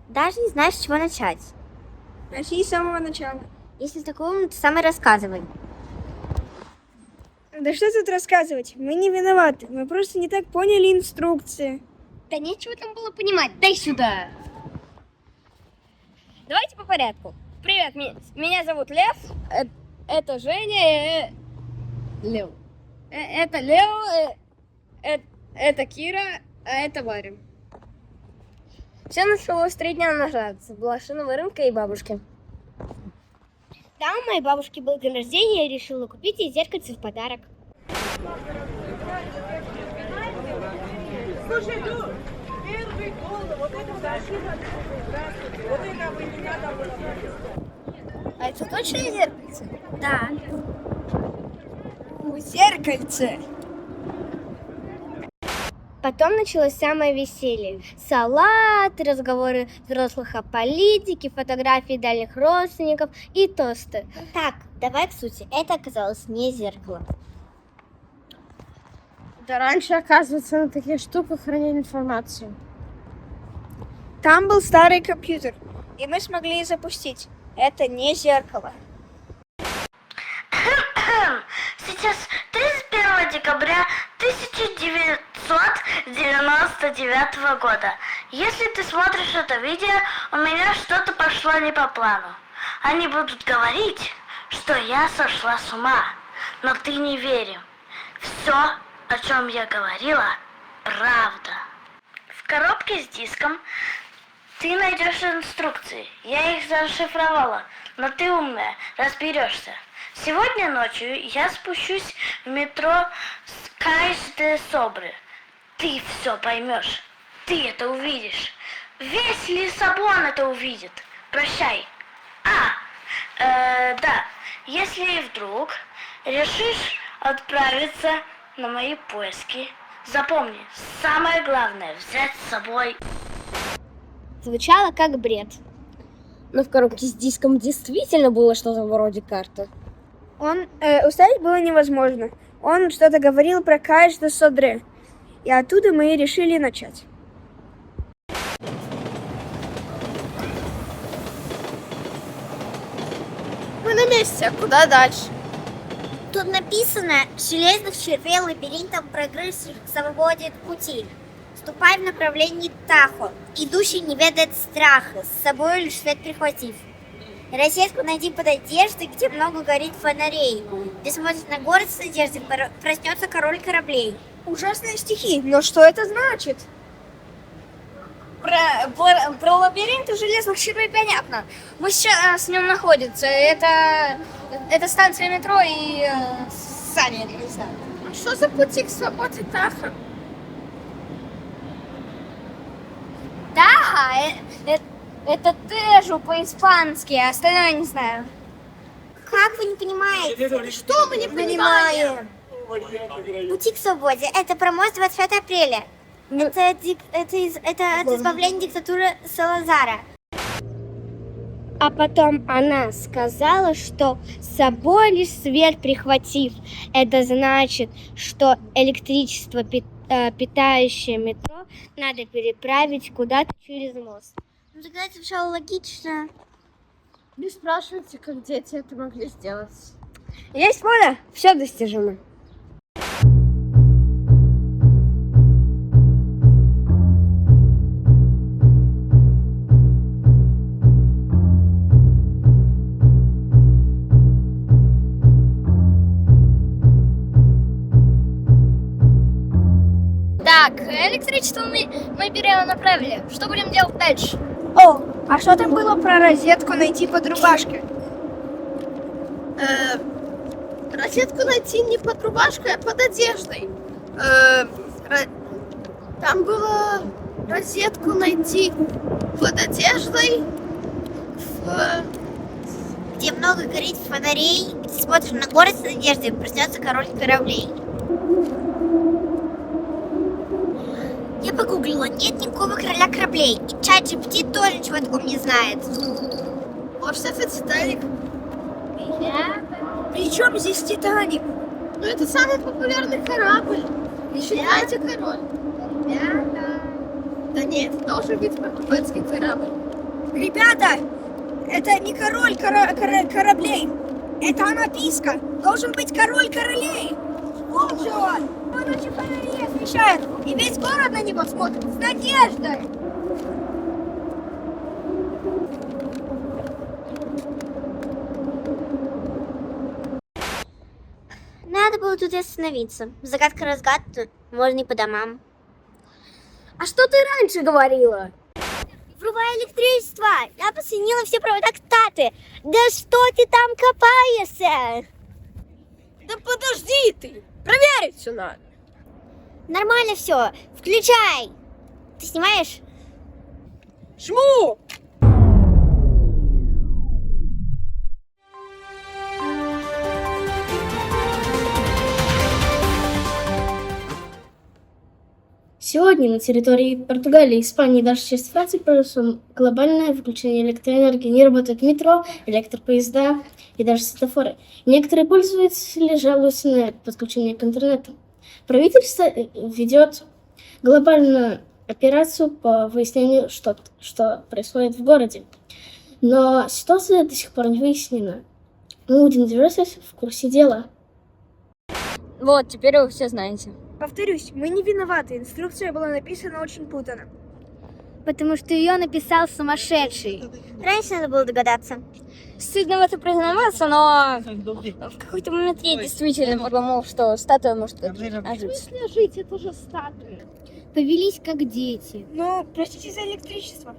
Даже не знаешь, с чего начать. Начни с самого начала. Если такого, то сам и рассказывай. Да что тут рассказывать? Мы не виноваты. Мы просто не так поняли инструкции. Да нечего там было понимать. Дай сюда. Давайте по порядку. Привет, меня зовут Лев. Это Женя. Лев. Это Лео. Это Кира. А это Варя. Все началось 3 дня назад с блошиного рынка и бабушки. Да, у моей бабушки был день рождения, я решила купить ей зеркальце в подарок. Слушай, первый гол, вот это машина, здравствуйте, вот это вы не надо было. А это точно зеркальце? Да. Зеркальце. Потом началось самое веселье. Салаты, разговоры взрослых о политике, фотографии дальних родственников и тосты. Так, давай к сути. Это оказалось не зеркало. Да раньше, оказывается, на таких штуках хранили информацию. Там был старый компьютер, и мы смогли запустить. Это не зеркало. Сейчас 31 декабря 1999 года. Если ты смотришь это видео, у меня что-то пошло не по плану. Они будут говорить, что я сошла с ума, но ты не верь им. Все, о чем я говорила, правда. В коробке с диском ты найдешь инструкции. Я их зашифровала, но ты умная, разберешься. Сегодня ночью я спущусь в метро Кайс де Собры. Ты все поймешь. Ты это увидишь. Весь Лиссабон это увидит. Прощай. Да. Если вдруг решишь отправиться на мои поиски, запомни, самое главное взять с собой. Звучало как бред. Но в коробке с диском действительно было что-то вроде карты. Уставить было невозможно. Он что-то говорил про Кайш де Содре. И оттуда мы и решили начать. Мы на месте, а куда дальше? Тут написано: железных червей лабиринтом прогрызших к свободе пути. Ступай в направлении Тахо, идущий не ведает страха, с собой лишь свет прихватив. Розетку найди под одеждой, где много горит фонарей. Где смотрит на город с надеждой, проснется король кораблей. Ужасные стихи, но что это значит? Про лабиринты железных червей понятно. Мы сейчас в нем находимся. Это станция метро и Саня, не знаю. А что за пути к свободе Таха? Да, это Тежу по-испански, а остальное не знаю. Как вы не понимаете? Что мы не понимаем? Пути к свободе. Это про мост 25 апреля. Это от избавления диктатуры Салазара. А потом она сказала, что с собой лишь свет прихватив. Это значит, что электричество, питающее метро, надо переправить куда-то через мост. Ну тогда это звучало логично. Не спрашивайте, как дети это могли сделать. Есть воля, все достижимо. Так, электричество мы перенаправили. Что будем делать дальше? О, а что там было про розетку найти под рубашкой? Розетку найти не под рубашкой, а под одеждой. Там было розетку найти под одеждой. Где много горит фонарей, где смотришь на город с надеждой, проснется король кораблей. Я погуглила, нет никакого короля кораблей. И ChatGPT тоже ничего о таком не знает. Может, это Титаник? При чем здесь Титаник? Ну, это самый популярный корабль. Не считайте король. Да нет, тоже вид португальский корабль. Ребята, это не король кораблей. Это Анаписка. Должен быть король королей. Вот же он. Он очень фонари освещает. И весь город на него смотрит с надеждой. Надо было тут остановиться. Загадка разгадка, можно и по домам. А что ты раньше говорила? Врубай электричество! Я посоединила все провода к Таты. Да что ты там копаешься? Да подожди ты! Проверить все надо. Нормально все. Включай. Ты снимаешь? Жму! Сегодня на территории Португалии, Испании и даже часть Франции произошло глобальное выключение электроэнергии. Не работают метро, электропоезда и даже светофоры. Некоторые пользователи жалуются на подключение к интернету. Правительство ведет глобальную операцию по выяснению, что происходит в городе. Но ситуация до сих пор не выяснена. Мы будем держать в курсе дела. Вот, теперь вы все знаете. Повторюсь, мы не виноваты. Инструкция была написана очень путано. Потому что ее написал сумасшедший. Раньше надо было догадаться. Стыдно в это признаваться, но в какой-то момент я действительно подумал, что статуя может ожить. Жить, это же статуя. Повелись как дети. Ну, простите за электричество.